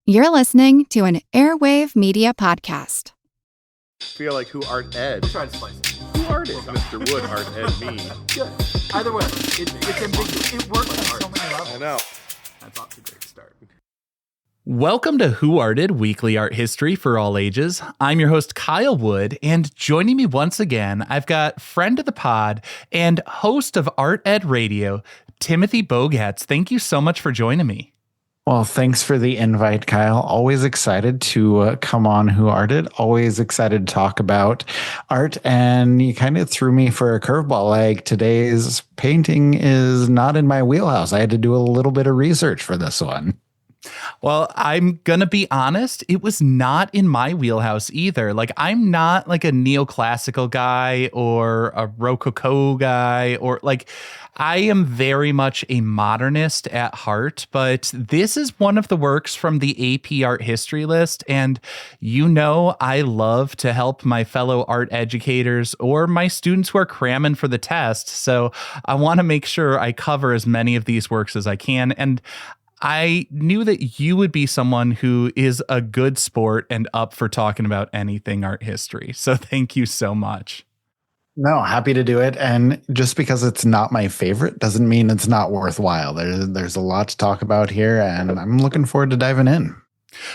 You're listening to an Airwave Media Podcast. Feel like who art ed? We'll try to slice it. Who art ed? Mr. Wood art ed me. Good. Either way, it's ambiguous. It works on so many levels. I know. That's off to a great start. Welcome to Who Arted, weekly art history for all ages. I'm your host, Kyle Wood, and joining me once again, I've got friend of the pod and host of Art Ed Radio, Timothy Bogatz. Thank you so much for joining me. Well, thanks for the invite, Kyle. Always excited to come on Who Arted. Always excited to talk about art. And you kind of threw me for a curveball. Like, today's painting is not in my wheelhouse. I had to do a little bit of research for this one. Well, I'm going to be honest, it was not in my wheelhouse either. Like, I'm not like a neoclassical guy or a Rococo guy, or like, I am very much a modernist at heart, but this is one of the works from the AP art history list. And you know, I love to help my fellow art educators or my students who are cramming for the test. So I want to make sure I cover as many of these works as I can. And I knew that you would be someone who is a good sport and up for talking about anything art history. So thank you so much. No, happy to do it. And just because it's not my favorite doesn't mean it's not worthwhile. There's a lot to talk about here, and I'm looking forward to diving in.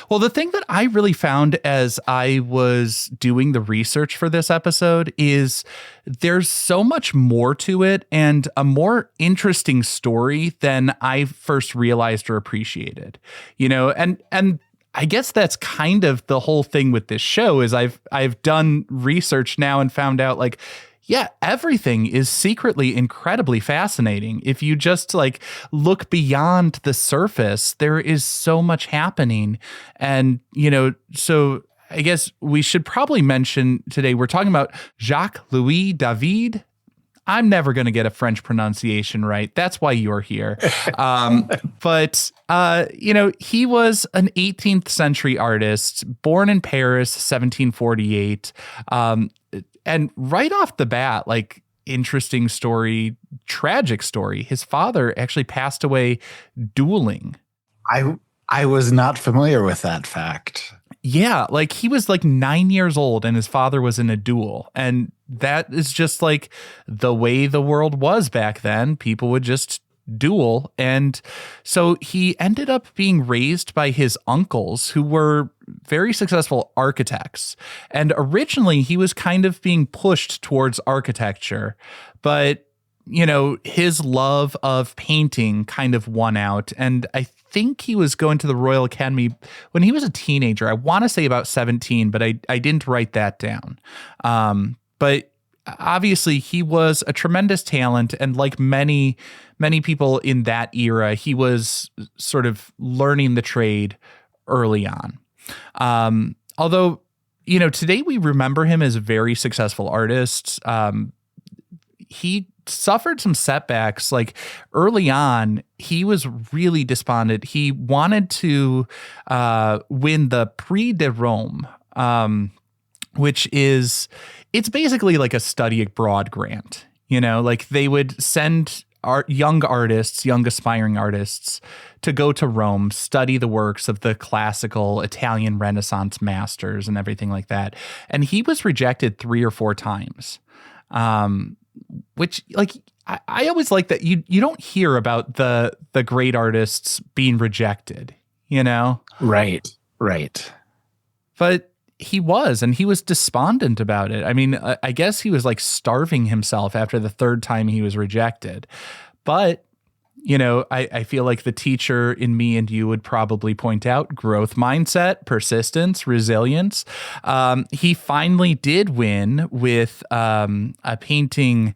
Well, the thing that I really found as I was doing the research for this episode is there's so much more to it and a more interesting story than I first realized or appreciated, you know, and I guess that's kind of the whole thing with this show is I've done research now and found out like, yeah, everything is secretly incredibly fascinating. If you just like look beyond the surface, there is so much happening. And, you know, so I guess we should probably mention today, we're talking about Jacques-Louis David. I'm never going to get a French pronunciation right. That's why you're here. But, you know, he was an 18th century artist, born in Paris, 1748. And right off the bat, like, interesting story, tragic story. His father actually passed away dueling. I was not familiar with that fact. Yeah, like he was like 9 years old and his father was in a duel. And that is just like the way the world was back then. People would just duel. And so he ended up being raised by his uncles who were very successful architects. And originally he was kind of being pushed towards architecture, but you know, his love of painting kind of won out. And I think he was going to the Royal Academy when he was a teenager. I want to say about 17, but I didn't write that down. But obviously he was a tremendous talent. And like many people in that era, he was sort of learning the trade early on. Although, you know, today we remember him as a very successful artist. He suffered some setbacks. Like early on, he was really despondent. He wanted to win the Prix de Rome, which is, it's basically like a study abroad grant. You know, like they would send young aspiring artists to go to Rome, study the works of the classical Italian Renaissance masters and everything like that. And he was rejected 3 or 4 times. Which, like, I always like that you don't hear about the great artists being rejected, you know? Right. But he was despondent about it. I mean, I guess he was like starving himself after the 3rd time he was rejected. But, you know, I feel like the teacher in me and you would probably point out growth mindset, persistence, resilience. He finally did win with a painting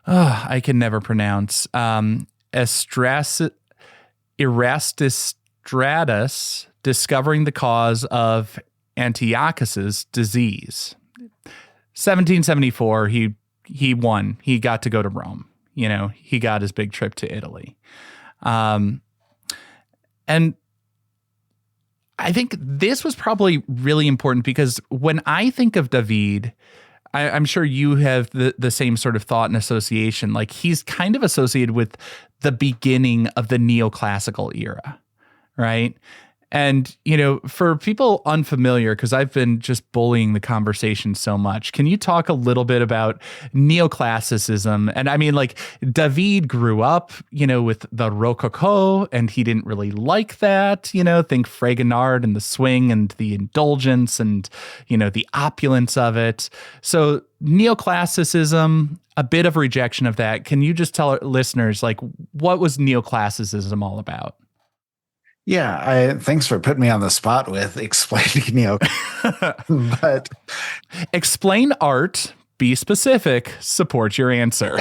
I can never pronounce. Erasistratus, discovering the cause of Antiochus's disease. 1774, he won. He got to go to Rome. You know, he got his big trip to Italy. And I think this was probably really important because when I think of David, I'm sure you have the same sort of thought and association. Like he's kind of associated with the beginning of the neoclassical era, right? And, you know, for people unfamiliar, because I've been just bullying the conversation so much, can you talk a little bit about neoclassicism? And I mean, like, David grew up, you know, with the Rococo, and he didn't really like that, you know, think Fragonard and the swing and the indulgence and, you know, the opulence of it. So neoclassicism, a bit of rejection of that. Can you just tell our listeners, like, what was neoclassicism all about? Yeah, thanks for putting me on the spot with explaining neo. But explain art, be specific, support your answer.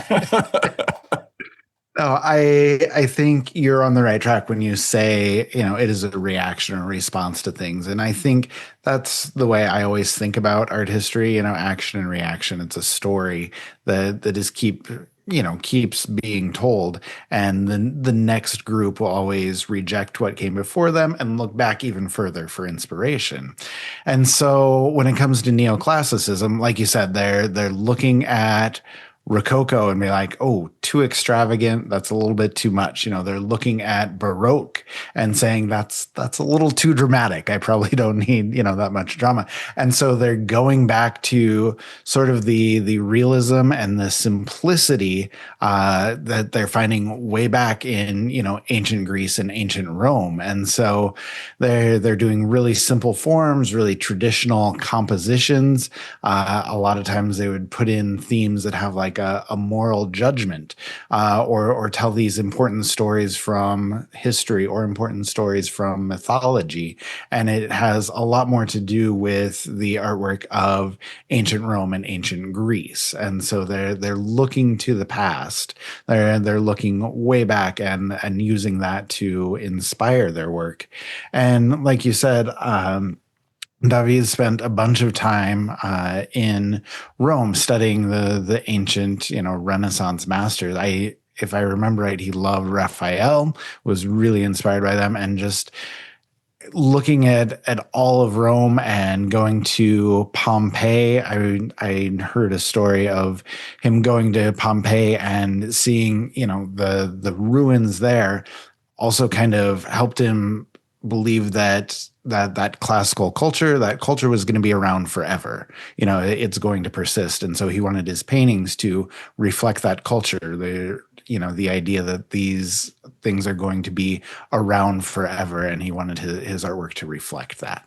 No, I think you're on the right track when you say, you know, it is a reaction or response to things. And I think that's the way I always think about art history, you know, action and reaction. It's a story that is keeps being told. And then the next group will always reject what came before them and look back even further for inspiration. And so when it comes to neoclassicism, like you said, they're looking at Rococo and be like, oh, too extravagant. That's a little bit too much. You know, they're looking at Baroque and saying that's a little too dramatic. I probably don't need, you know, that much drama. And so they're going back to sort of the realism and the simplicity that they're finding way back in, you know, ancient Greece and ancient Rome. And so they're doing really simple forms, really traditional compositions. A lot of times they would put in themes that have like a moral judgment, or tell these important stories from history or important stories from mythology. And it has a lot more to do with the artwork of ancient Rome and ancient Greece. And so they're looking to the past. They're looking way back and using that to inspire their work. And like you said, David spent a bunch of time in Rome studying the ancient, you know, Renaissance masters. If I remember right, he loved Raphael, was really inspired by them, and just looking at all of Rome and going to Pompeii. I heard a story of him going to Pompeii and seeing, you know, the ruins there. Also, kind of helped him believe that classical culture, that culture was going to be around forever. You know, it's going to persist. And so he wanted his paintings to reflect that culture, the idea that these things are going to be around forever. And he wanted his artwork to reflect that.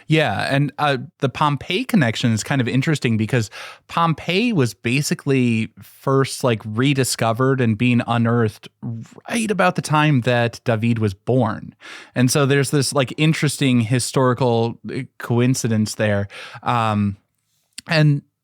Yeah, and the Pompeii connection is kind of interesting because Pompeii was basically first like rediscovered and being unearthed right about the time that David was born. And so there's this like interesting historical coincidence there. And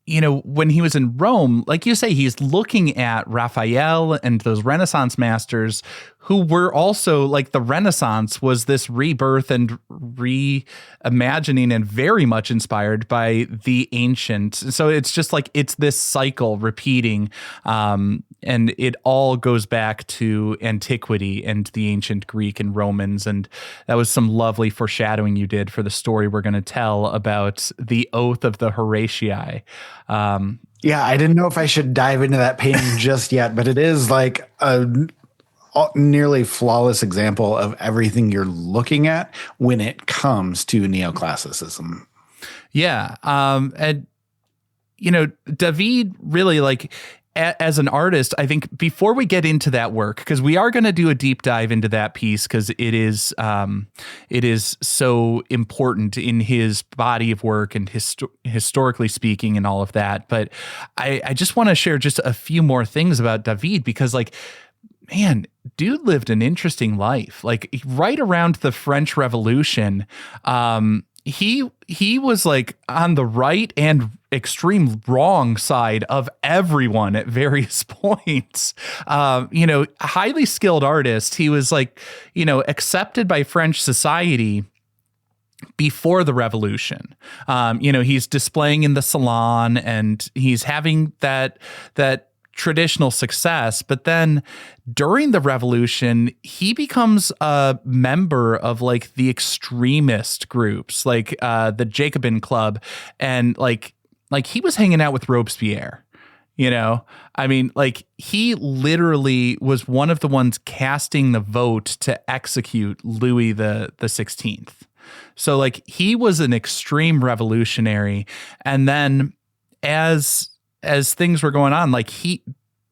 you know, when he was in Rome, like you say, he's looking at Raphael and those Renaissance masters who were also like the Renaissance was this rebirth and reimagining and very much inspired by the ancient. So it's just like it's this cycle repeating, and it all goes back to antiquity and the ancient Greek and Romans. And that was some lovely foreshadowing you did for the story we're going to tell about the oath of the Horatii. Yeah, I didn't know if I should dive into that painting just yet, but it is like a nearly flawless example of everything you're looking at when it comes to neoclassicism. Yeah. And, you know, David really like as an artist, I think before we get into that work, because we are going to do a deep dive into that piece because it is so important in his body of work and historically speaking and all of that. But I just want to share just a few more things about David because like, man, dude lived an interesting life. Like right around the French Revolution, he was like on the right and extreme wrong side of everyone at various points. You know, highly skilled artist. He was like, you know, accepted by French society before the revolution. You know, he's displaying in the salon and he's having that traditional success, but then during the revolution, he becomes a member of like the extremist groups, like the Jacobin Club, and like he was hanging out with Robespierre, You know, I mean, like he literally was one of the ones casting the vote to execute Louis the 16th. So like he was an extreme revolutionary. And then as things were going on, like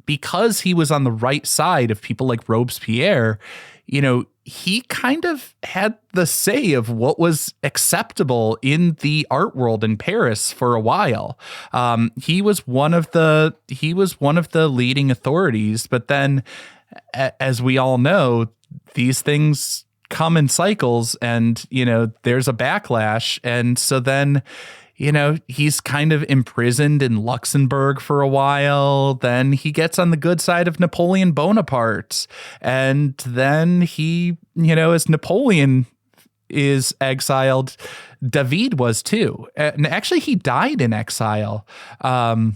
because he was on the right side of people like Robespierre, you know, he kind of had the say of what was acceptable in the art world in Paris for a while. He was one of the leading authorities, but then, as we all know, these things come in cycles, and you know, there's a backlash, and so then, you know, he's kind of imprisoned in Luxembourg for a while. Then he gets on the good side of Napoleon Bonaparte. And then he, you know, as Napoleon is exiled, David was too. And actually, he died in exile. The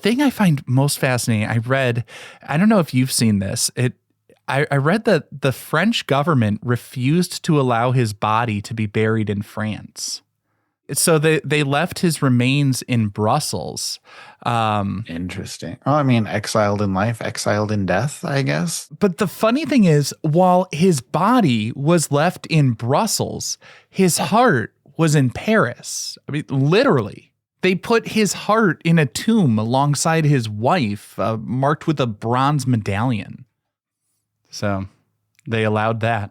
thing I find most fascinating, I don't know if you've seen this. I read that the French government refused to allow his body to be buried in France. So they left his remains in Brussels. Interesting. Oh, I mean, exiled in life, exiled in death, I guess. But the funny thing is, while his body was left in Brussels, his heart was in Paris. I mean, literally. They put his heart in a tomb alongside his wife, marked with a bronze medallion. So they allowed that.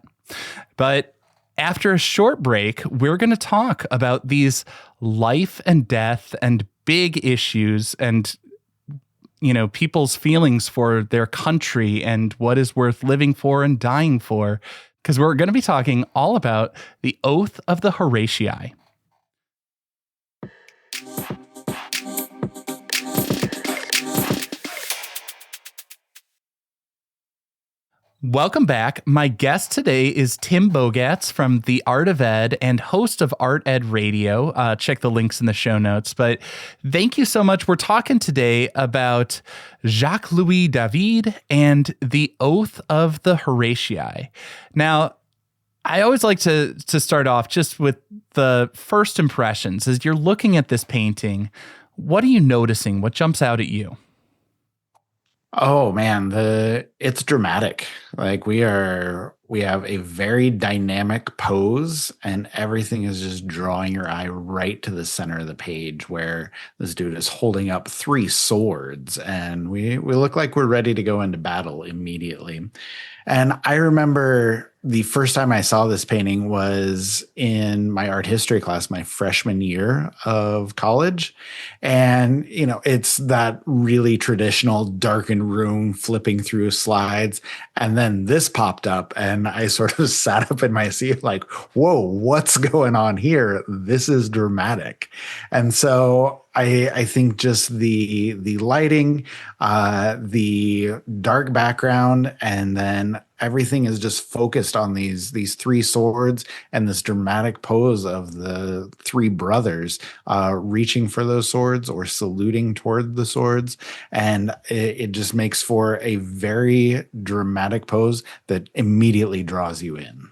But after a short break, we're going to talk about these life and death and big issues and, you know, people's feelings for their country and what is worth living for and dying for, because we're going to be talking all about the Oath of the Horatii. Welcome back. My guest today is Tim Bogatz from The Art of Ed and host of Art Ed Radio. Check the links in the show notes. But thank you so much. We're talking today about Jacques-Louis David and the Oath of the Horatii. Now, I always like to start off just with the first impressions. As you're looking at this painting, what are you noticing? What jumps out at you? Oh man, it's dramatic. Like we have a very dynamic pose, and everything is just drawing your eye right to the center of the page, where this dude is holding up 3 swords, and we look like we're ready to go into battle immediately. And I remember the first time I saw this painting was in my art history class, my freshman year of college. And, you know, it's that really traditional darkened room flipping through slides. And then this popped up and I sort of sat up in my seat like, whoa, what's going on here? This is dramatic. And so I think just the lighting, the dark background, and then everything is just focused on these 3 swords and this dramatic pose of the 3 brothers reaching for those swords or saluting toward the swords. And it just makes for a very dramatic pose that immediately draws you in.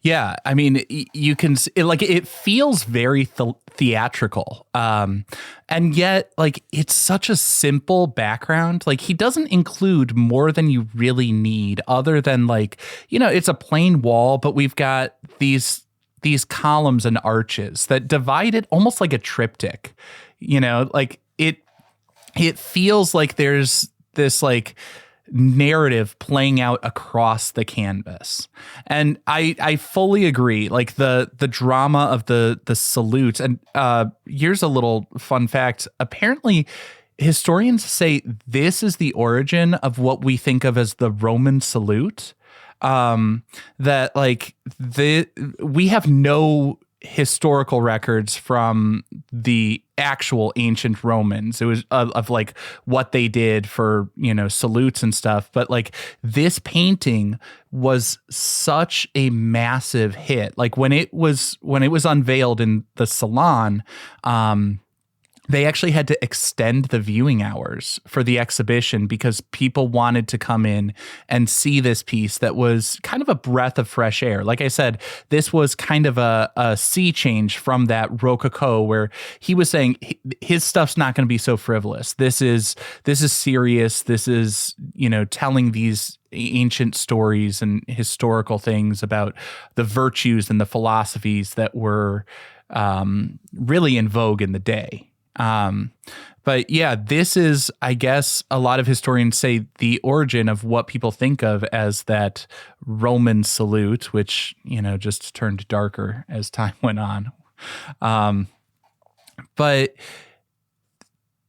Yeah, I mean, you can it feels very theatrical, and yet like it's such a simple background. Like he doesn't include more than you really need, other than like, you know, it's a plain wall, but we've got these columns and arches that divide it almost like a triptych. You know, like it feels like there's this like narrative playing out across the canvas. And I fully agree. Like the drama of the salute. And here's a little fun fact. Apparently, historians say this is the origin of what we think of as the Roman salute. That like we have no historical records from the actual ancient Romans. It was of like what they did for, you know, salutes and stuff. But like this painting was such a massive hit. Like when it was unveiled in the Salon, they actually had to extend the viewing hours for the exhibition because people wanted to come in and see this piece that was kind of a breath of fresh air. Like I said, this was kind of a sea change from that Rococo where he was saying his stuff's not going to be so frivolous. This is serious. This is, telling these ancient stories and historical things about the virtues and the philosophies that were really in vogue in the day. But yeah, this is, I guess, a lot of historians say the origin of what people think of as that Roman salute, which, just turned darker as time went on. But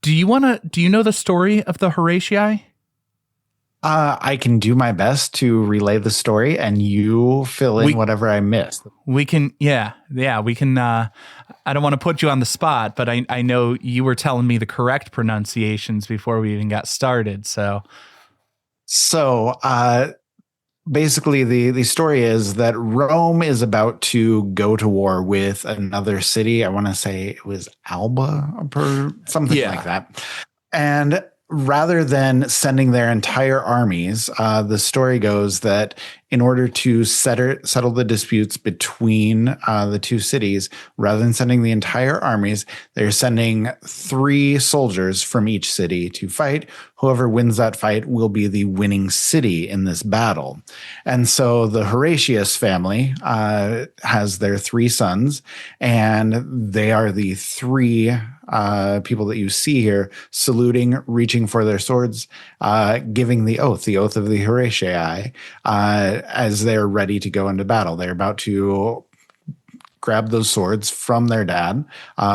do you know the story of the Horatii? I can do my best to relay the story, and you fill in whatever I missed. We can, we can. I don't want to put you on the spot, but I know you were telling me the correct pronunciations before we even got started. So basically, the story is that Rome is about to go to war with another city. I want to say it was Alba or something like that, and rather than sending their entire armies, the story goes that in order to settle the disputes between the two cities, rather than sending the entire armies, they're sending 3 soldiers from each city to fight. Whoever wins that fight will be the winning city in this battle. And so the Horatius family has their 3 sons, and they are the 3 people that you see here saluting, reaching for their swords, giving the oath of the Horatii, as they're ready to go into battle. They're about to grab those swords from their dad,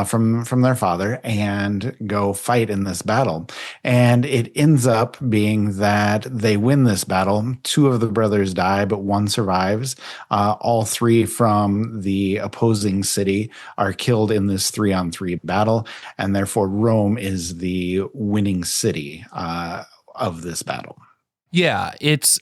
from their father, and go fight in this battle. And it ends up being that they win this battle. 2 of the brothers die, but 1 survives. All 3 from the opposing city are killed in this 3-on-3 battle, and therefore Rome is the winning city of this battle. Yeah, it's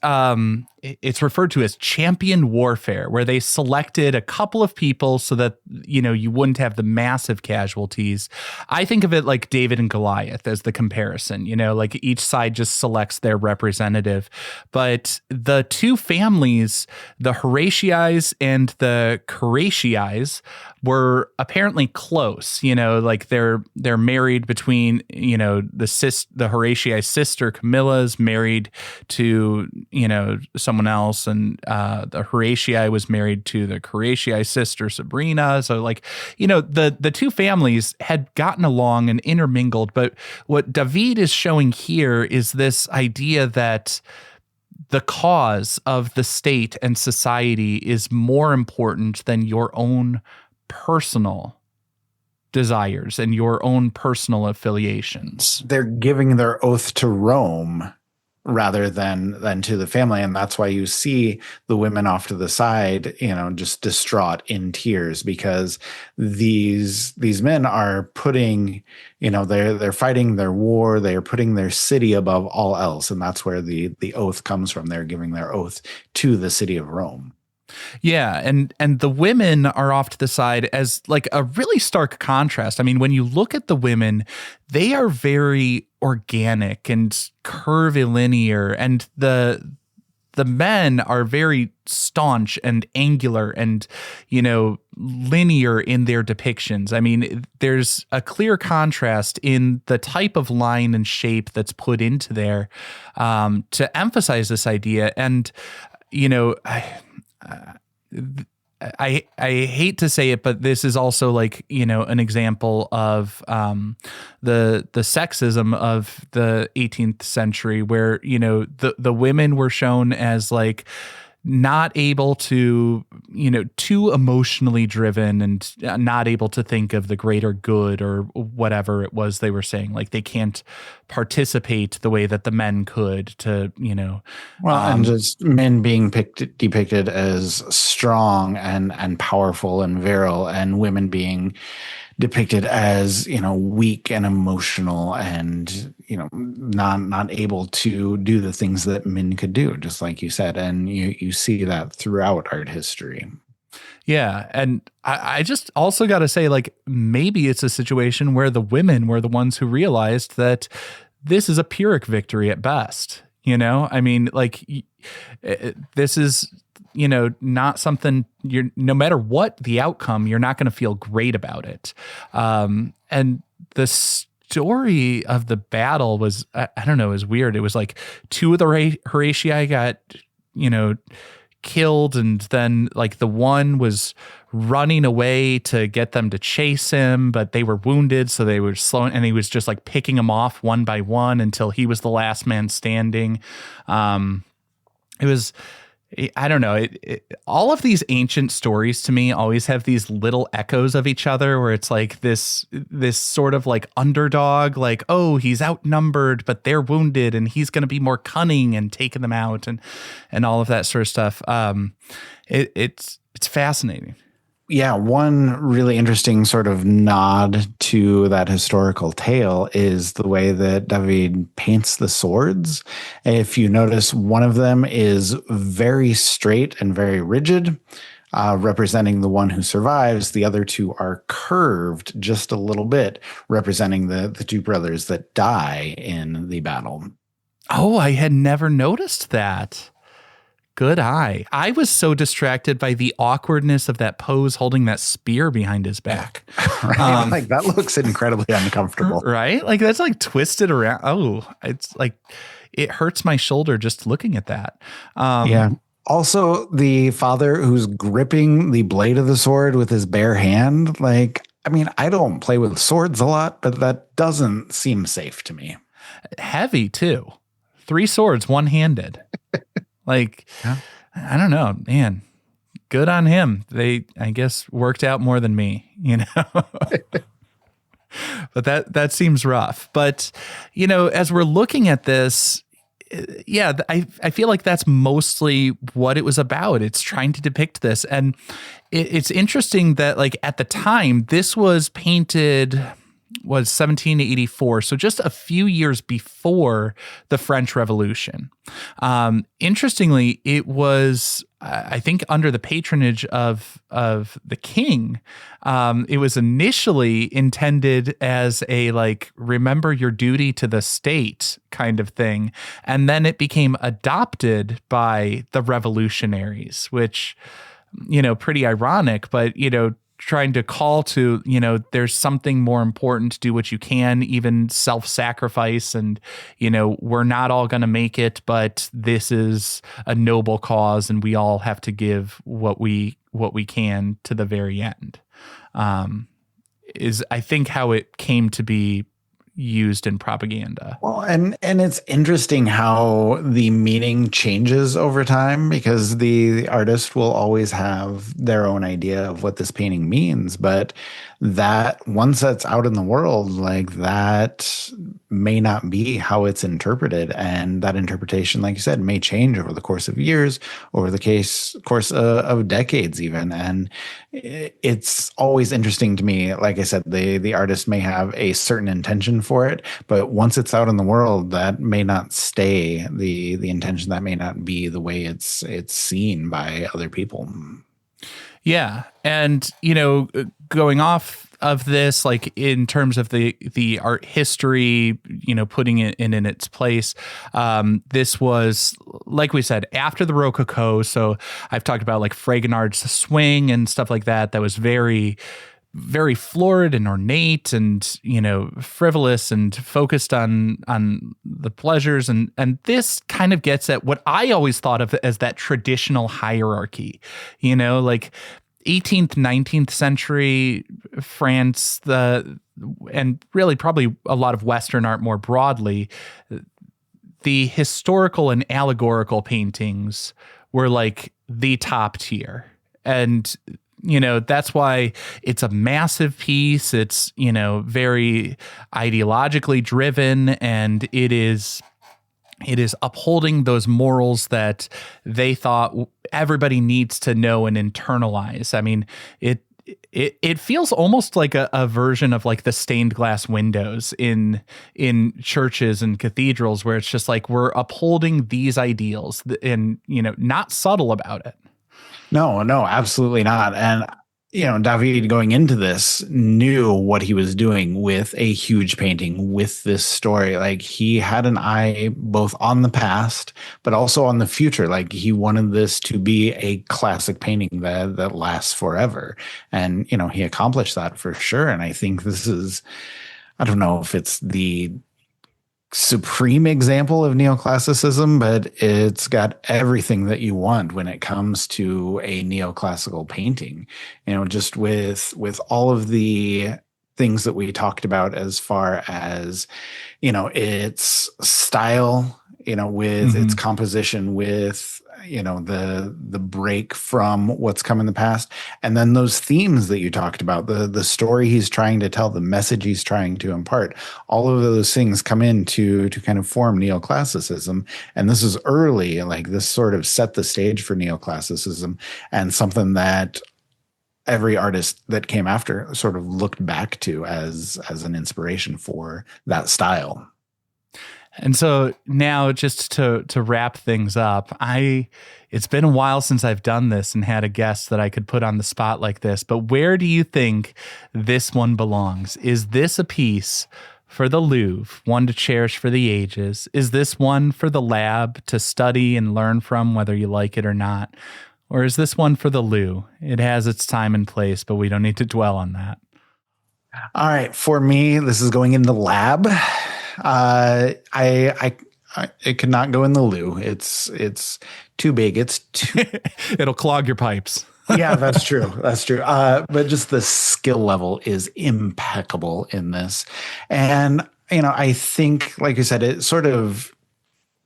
referred to as champion warfare, where they selected a couple of people so that, you wouldn't have the massive casualties. I think of it like David and Goliath as the comparison, like each side just selects their representative. But the 2 families, the Horatii and the Horatii, were apparently close, like they're married between, the Horatii sister Camilla's married to, someone else, and the Horatii was married to the Horatii sister Sabrina. So the 2 families had gotten along and intermingled. But what David is showing here is this idea that the cause of the state and society is more important than your own personal desires and your own personal affiliations. They're giving their oath to Rome rather than to the family. And that's why you see the women off to the side, just distraught in tears, because these men are putting, they're fighting their war. They are putting their city above all else. And that's where the oath comes from. They're giving their oath to the city of Rome. Yeah, and the women are off to the side as like a really stark contrast. I mean, when you look at the women, they are very organic and curvilinear, and the men are very staunch and angular and, linear in their depictions. I mean, there's a clear contrast in the type of line and shape that's put into there to emphasize this idea. And, I hate to say it, but this is also like, an example of the sexism of the 18th century where, the women were shown as like not able to, too emotionally driven and not able to think of the greater good or whatever it was they were saying. Like they can't participate the way that the men could to, and just men being depicted as strong and powerful and virile, and women being depicted as, weak and emotional and, not able to do the things that men could do, just like you said. And you see that throughout art history. Yeah. And I just also got to say, like, maybe it's a situation where the women were the ones who realized that this is a Pyrrhic victory at best. You know, I mean, like, this is, you know, not something no matter what the outcome, you're not going to feel great about it. And the story of the battle was, I don't know, it was weird. It was like two of the Horatii got, you know, killed, and then like the one was running away to get them to chase him, but they were wounded, so they were slowing, and he was just like picking them off one by one until he was the last man standing. It was, I don't know, all of these ancient stories to me always have these little echoes of each other, where it's like this sort of like underdog, like, oh, he's outnumbered, but they're wounded, and he's going to be more cunning and taking them out, and all of that sort of stuff. It's fascinating. Yeah, one really interesting sort of nod to that historical tale is the way that David paints the swords. If you notice, one of them is very straight and very rigid, representing the one who survives. The other two are curved just a little bit, representing the two brothers that die in the battle. Oh, I had never noticed that. Good eye. I was so distracted by the awkwardness of that pose holding that spear behind his back. Right? Like, that looks incredibly uncomfortable. Right? Like, that's like twisted around. Oh, it's like, it hurts my shoulder just looking at that. Yeah. Also, the father who's gripping the blade of the sword with his bare hand. Like, I mean, I don't play with swords a lot, but that doesn't seem safe to me. Heavy too. 3 swords, one-handed. Like, yeah. I don't know, man, good on him. They, I guess, worked out more than me, you know, but that seems rough. But, you know, as we're looking at this, yeah, I feel like that's mostly what it was about. It's trying to depict this. And it's interesting that, like, at the time, this was painted, was 1784. So just a few years before the French Revolution. Interestingly, it was, I think, under the patronage of the king. It was initially intended as a, like, remember your duty to the state kind of thing. And then it became adopted by the revolutionaries, which, you know, pretty ironic, but, you know, trying to call to, you know, there's something more important, to do what you can, even self-sacrifice. And, you know, we're not all going to make it, but this is a noble cause, and we all have to give what we can to the very end. Is, I think, how it came to be used in propaganda. Well, and it's interesting how the meaning changes over time, because the artist will always have their own idea of what this painting means, but that once that's out in the world, like, that may not be how it's interpreted, and that interpretation, like you said, may change over the course of years, over the course of decades even. And it's always interesting to me. Like I said, the artist may have a certain intention for it, but once it's out in the world, that may not stay the intention. That may not be the way it's seen by other people. Yeah. And, you know, going off of this, like, in terms of the art history, you know, putting it in its place, this was, like we said, after the Rococo. So I've talked about, like, Fragonard's swing and stuff like that. That was very, very florid and ornate, and, you know, frivolous, and focused on the pleasures. And this kind of gets at what I always thought of as that traditional hierarchy, you know, like 18th, 19th century France, and really probably a lot of Western art more broadly, the historical and allegorical paintings were like the top tier. And, you know, that's why it's a massive piece. It's, you know, very ideologically driven, and it is upholding those morals that they thought everybody needs to know and internalize. I mean, it feels almost like a version of, like, the stained glass windows in churches and cathedrals, where it's just like, we're upholding these ideals and, you know, not subtle about it. No, no, absolutely not. And, David going into this knew what he was doing with a huge painting, with this story. Like he had an eye both on the past, but also on the future. Like he wanted this to be a classic painting that lasts forever. And, he accomplished that for sure. And I think this is, I don't know if it's the supreme example of neoclassicism, but it's got everything that you want when it comes to a neoclassical painting. Just with all of the things that we talked about as far as, its style, with its composition, with the break from what's come in the past, and then those themes that you talked about, the story he's trying to tell, the message he's trying to impart, all of those things come in to kind of form neoclassicism. And this is early, like this sort of set the stage for neoclassicism, and something that every artist that came after sort of looked back to as an inspiration for that style. And so now, just to wrap things up, it's been a while since I've done this and had a guest that I could put on the spot like this, but where do you think this one belongs? Is this a piece for the Louvre, one to cherish for the ages? Is this one for the lab to study and learn from, whether you like it or not? Or is this one for the Lou? It has its time and place, but we don't need to dwell on that. All right. For me, this is going in the lab. It could not go in the loo. It's too big. It'll clog your pipes. Yeah, that's true. That's true. But just the skill level is impeccable in this. And, I think, like you said, it sort of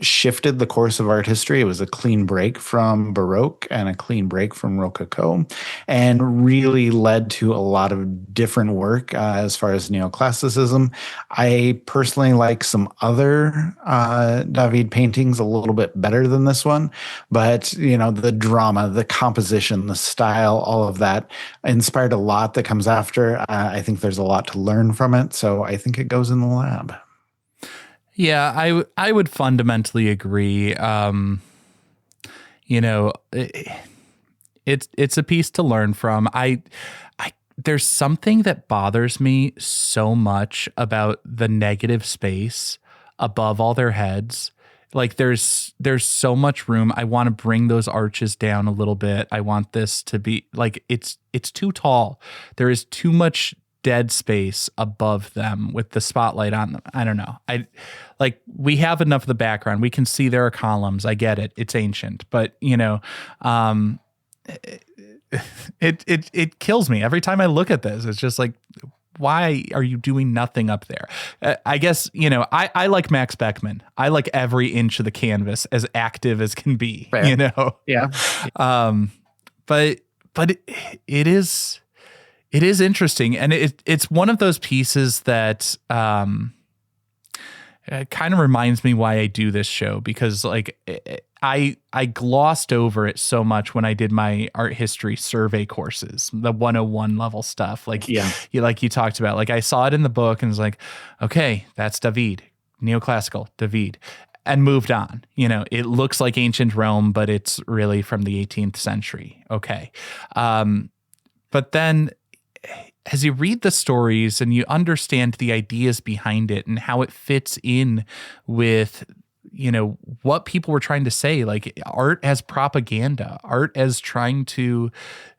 shifted the course of art history. It was a clean break from Baroque and a clean break from Rococo, and really led to a lot of different work as far as neoclassicism. I personally like some other David paintings a little bit better than this one, but the drama, the composition, the style, all of that inspired a lot that comes after. I think there's a lot to learn from it, so I think it goes in the lab. Yeah, I would fundamentally agree. It's a piece to learn from. There's something that bothers me so much about the negative space above all their heads. Like there's so much room. I want to bring those arches down a little bit. I want this to be like it's too tall. There is too much dead space above them with the spotlight on them. I don't know. We have enough of the background. We can see there are columns. I get it. It's ancient, but it kills me every time I look at this. It's just like, why are you doing nothing up there? I guess, I like Max Beckmann. I like every inch of the canvas as active as can be, Fair. Yeah. But it is interesting. And it's one of those pieces that, it kind of reminds me why I do this show, because I glossed over it so much when I did my art history survey courses, the 101 level stuff. You talked about, I saw it in the book and was like, okay, that's David, neoclassical David, and moved on. It looks like ancient Rome, but it's really from the 18th century. Okay. But then as you read the stories and you understand the ideas behind it and how it fits in with, what people were trying to say, like art as propaganda, art as trying to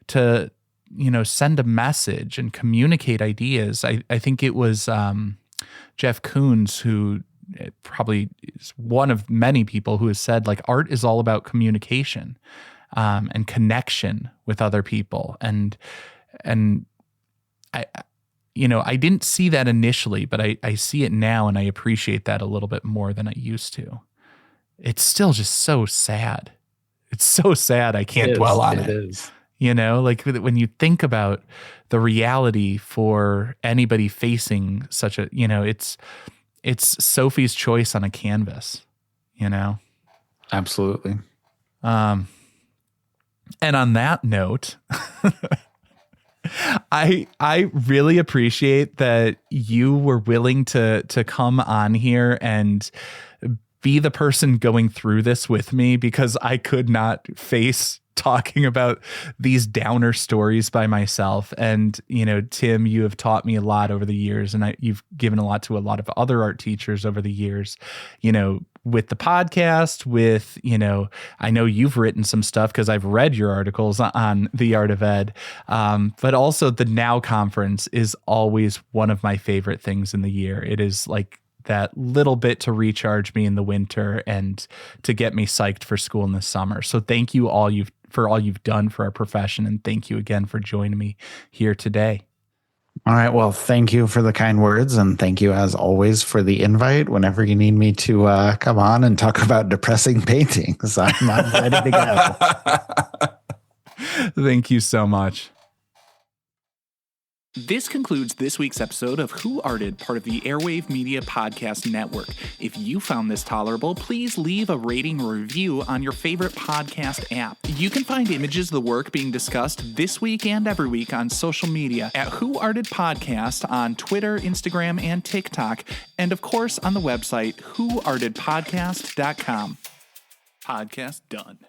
send a message and communicate ideas. I think it was Jeff Koons, who probably is one of many people who has said, art is all about communication and connection with other people. And I didn't see that initially, but I see it now, and I appreciate that a little bit more than I used to. It's still just so sad. It's so sad I can't dwell on it. It is. When you think about the reality for anybody facing such a, it's Sophie's choice on a canvas, Absolutely. And on that note, I really appreciate that you were willing to come on here and be the person going through this with me, because I could not face talking about these downer stories by myself. And, Tim, you have taught me a lot over the years, and you've given a lot to a lot of other art teachers over the years, with the podcast, with, I know you've written some stuff because I've read your articles on the Art of Ed. But also the Now conference is always one of my favorite things in the year. It is like that little bit to recharge me in the winter and to get me psyched for school in the summer. So thank you for all you've done for our profession. And thank you again for joining me here today. All right. Well, thank you for the kind words. And thank you, as always, for the invite. Whenever you need me to come on and talk about depressing paintings, I'm ready to go. Thank you so much. This concludes this week's episode of Who Arted, part of the Airwave Media Podcast Network. If you found this tolerable, please leave a rating or review on your favorite podcast app. You can find images of the work being discussed this week and every week on social media at Who Arted Podcast on Twitter, Instagram, and TikTok, and of course on the website whoartedpodcast.com. Podcast done.